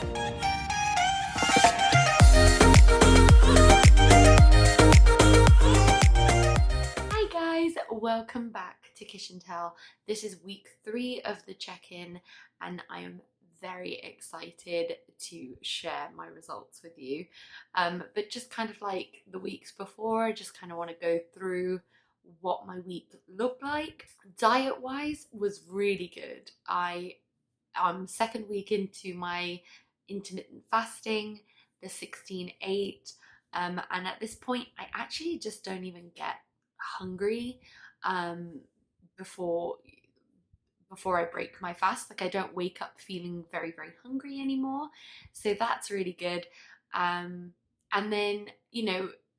Hi guys, welcome back to Kish and Tell. This is week 3 of the check-in and I am very excited to share my results with you. But just kind of like the weeks before, I just kind of want to go through what my week looked like. Diet-wise was really good. I'm second week into my intermittent fasting, the 16-8, and at this point I actually just don't even get hungry before I break my fast. Like I don't wake up feeling very hungry anymore, so that's really good. And then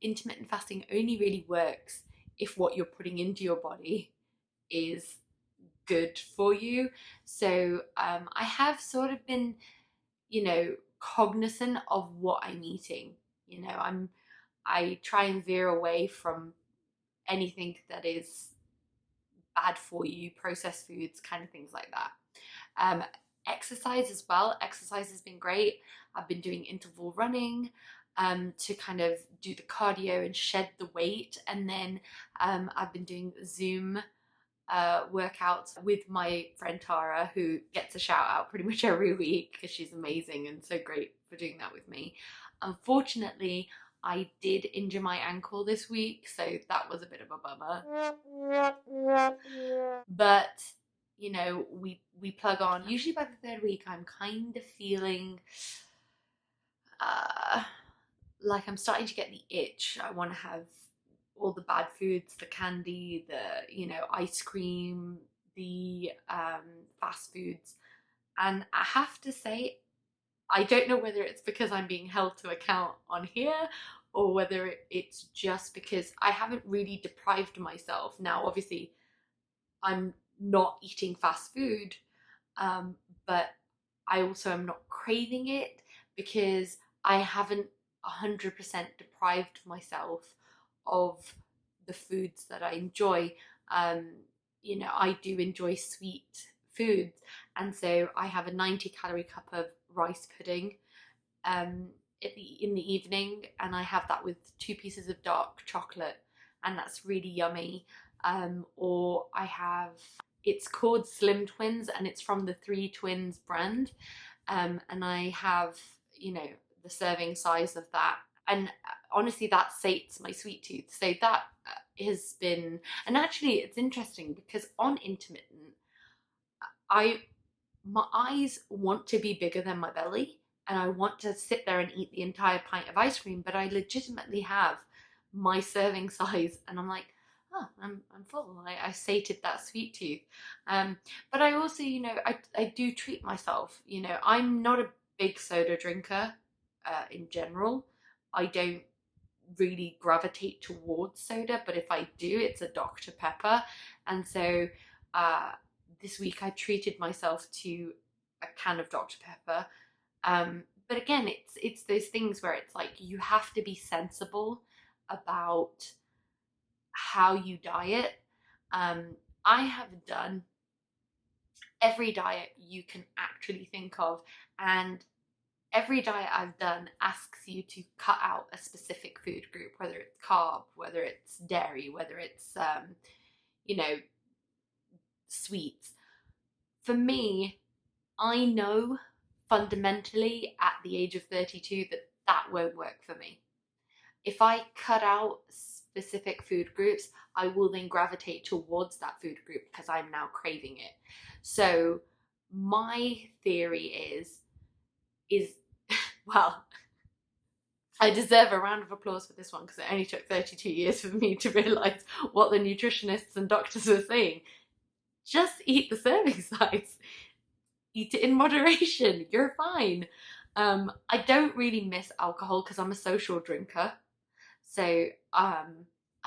intermittent fasting only really works if what you're putting into your body is good for you. So I have sort of been cognizant of what I'm eating. I try and veer away from anything that is bad for you, processed foods, kind of things like that. Exercise as well. Exercise has been great. I've been doing interval running to kind of do the cardio and shed the weight, and then I've been doing Zoom workouts with my friend Tara, who gets a shout out pretty much every week because she's amazing and so great for doing that with me. Unfortunately, I did injure my ankle this week, so that was a bit of a bummer. But we plug on. Usually by the 3rd week, I'm kind of feeling like I'm starting to get the itch. I want to have all the bad foods, the candy, the ice cream, the fast foods. And I have to say, I don't know whether it's because I'm being held to account on here or whether it's just because I haven't really deprived myself. Now obviously I'm not eating fast food, but I also am not craving it because I haven't 100% deprived myself of the foods that I enjoy. I do enjoy sweet foods, and so I have a 90-calorie cup of rice pudding in the evening, and I have that with 2 pieces of dark chocolate, and that's really yummy. Or I have, it's called Slim Twins and it's from the Three Twins brand, and I have the serving size of that, and honestly that sates my sweet tooth. So that has been, and actually it's interesting because on intermittent my eyes want to be bigger than my belly and I want to sit there and eat the entire pint of ice cream, but I legitimately have my serving size and I'm like, oh, I'm full. I sated that sweet tooth. But I also, I do treat myself. I'm not a big soda drinker in general. I don't really gravitate towards soda, but if I do, it's a Dr. Pepper. And so this week I treated myself to a can of Dr. Pepper. But again, it's those things where it's like you have to be sensible about how you diet. I have done every diet you can actually think of, and every diet I've done asks you to cut out a specific food group, whether it's carb, whether it's dairy, whether it's sweets. For me, I know fundamentally at the age of 32 that won't work for me. If I cut out specific food groups, I will then gravitate towards that food group because I'm now craving it. So my theory is well, I deserve a round of applause for this one because it only took 32 years for me to realise what the nutritionists and doctors were saying. Just eat the serving size. Eat it in moderation. You're fine. I don't really miss alcohol because I'm a social drinker. So I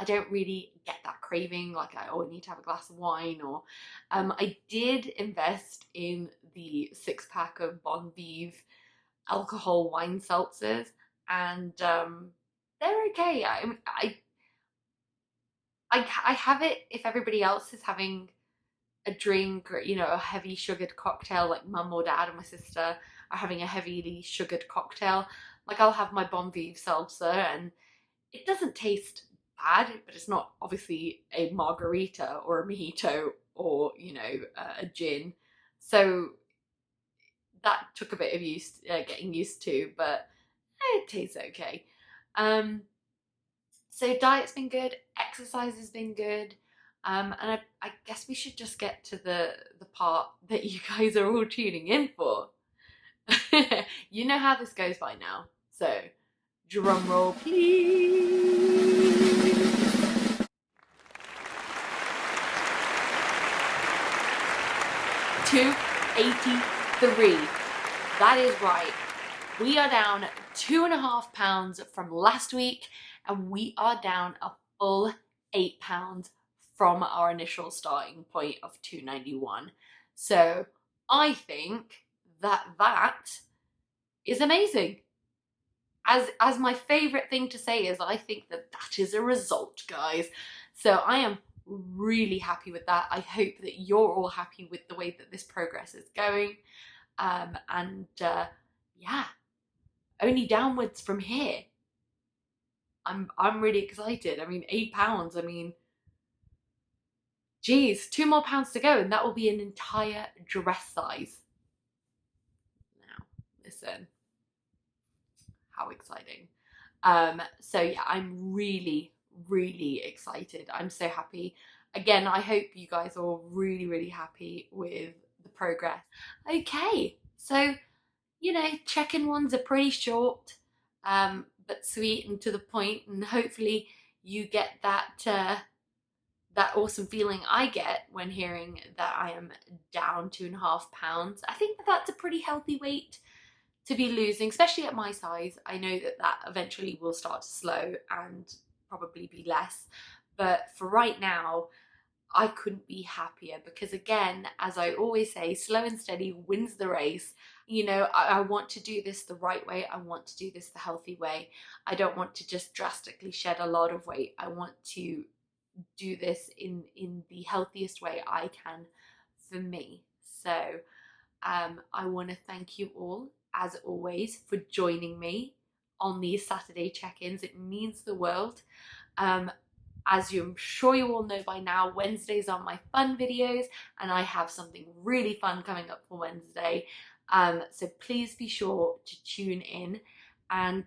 don't really get that craving like I need to have a glass of wine. Or I did invest in the 6-pack of Bon Vive alcohol wine seltzers, and they're okay. I have it if everybody else is having a drink or a heavy sugared cocktail like mum or dad or my sister. are having a heavily sugared cocktail. Like I'll have my Bon Vivre seltzer and it doesn't taste bad, but it's not obviously a margarita or a mojito or, you know, a gin. So that took a bit of getting used to, but it tastes okay. So diet's been good, exercise has been good, and I guess we should just get to the part that you guys are all tuning in for. You know how this goes by now, so drum roll please. 283. That is right. We are down 2.5 pounds from last week, and we are down a full 8 pounds from our initial starting point of 291. So I think that is amazing. As my favorite thing to say is, I think that is a result, guys. So I am really happy with that. I hope that you're all happy with the way that this progress is going. Yeah, only downwards from here. I'm really excited. I mean, 8 pounds, I mean, geez, 2 more pounds to go and that will be an entire dress size. Now, listen, how exciting. So yeah, I'm really excited. I'm so happy. Again, I hope you guys are all really happy with the progress. Okay, so, you know, check-in ones are pretty short, but sweet and to the point, and hopefully you get that awesome feeling I get when hearing that I am down 2.5 pounds. I think that's a pretty healthy weight to be losing, especially at my size. I know that eventually will start to slow and probably be less, but for right now, I couldn't be happier, because again, as I always say, slow and steady wins the race. You know, I want to do this the right way. I want to do this the healthy way. I don't want to just drastically shed a lot of weight. I want to do this in the healthiest way I can for me. So I want to thank you all, as always, for joining me on these Saturday check-ins. It means the world. As I'm sure you all know by now, Wednesdays are my fun videos, and I have something really fun coming up for Wednesday. So please be sure to tune in. And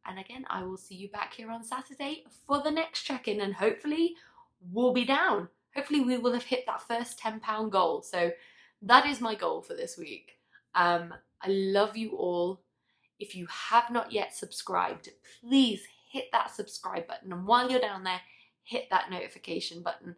again, I will see you back here on Saturday for the next check-in, and hopefully we'll be down. Hopefully we will have hit that first 10-pound goal. So that is my goal for this week. I love you all. If you have not yet subscribed, please hit that subscribe button. And while you're down there, hit that notification button.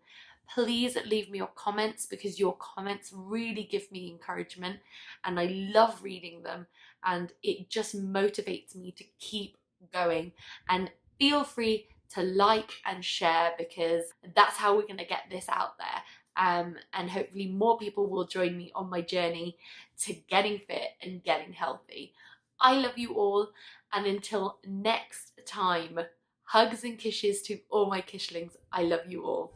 Please leave me your comments, because your comments really give me encouragement and I love reading them, and it just motivates me to keep going. And feel free to like and share, because that's how we're going to get this out there. And hopefully more people will join me on my journey to getting fit and getting healthy. I love you all, and until next time, hugs and kisses to all my Kishlings. I love you all.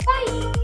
Bye!